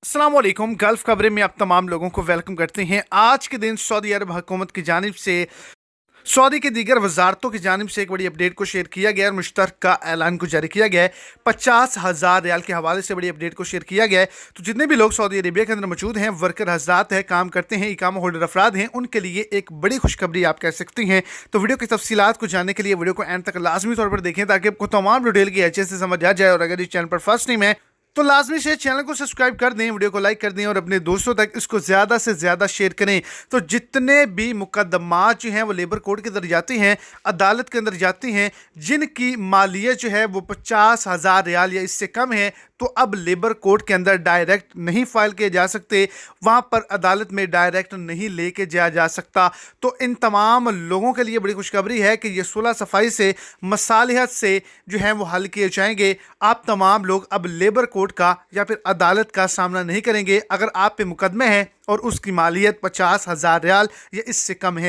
अस्सलाम वालेकुम। गल्फ खबरें में आप तमाम लोगों को वेलकम करते हैं। आज के दिन सऊदी अरब हुकूमत की जानिब से सऊदी की दीगर वजारतों की जानिब से एक बड़ी अपडेट को शेयर किया गया और मुश्तरका ऐलान को जारी किया गया है। 50,000 रियाल के हवाले से बड़ी अपडेट को शेयर किया गया है। तो जितने भी लोग सऊदी अरेबिया के अंदर मौजूद हैं, वर्कर हजरात हैं, काम करते हैं, इकामा होल्डर अफराद हैं, उनके लिए एक बड़ी खुशखबरी आप कह सकती हैं। तो वीडियो की तफसीलात को जानने के लिए वीडियो को एंड तक लाजमी तौर पर देखें ताकि आपको तमाम डिटेल की अच्छे से समझ आ जाए। और अगर इस चैनल पर फर्स्ट टाइम है तो लाजमी से चैनल को सब्सक्राइब कर दें, वीडियो को लाइक कर दें और अपने दोस्तों तक इसको ज़्यादा से ज़्यादा शेयर करें। तो जितने भी मुकदमात जो हैं वो लेबर कोर्ट के अंदर जाते हैं, अदालत के अंदर जाते हैं, जिनकी मालियत जो है वो 50,000 रियाल या इससे कम है, तो अब लेबर कोर्ट के अंदर डायरेक्ट नहीं फाइल किए जा सकते, वहाँ पर अदालत में डायरेक्ट नहीं लेके जाया जा सकता। तो इन तमाम लोगों के लिए बड़ी खुशखबरी है कि ये सुलह सफाई से, मसालिहत से जो है वो हल किए जाएंगे। आप तमाम लोग अब लेबर कोर्ट का या फिर अदालत का सामना नहीं करेंगे अगर आप पे मुकदमे हैं और उसकी मालियत 50,000 रियाल या इससे कम है।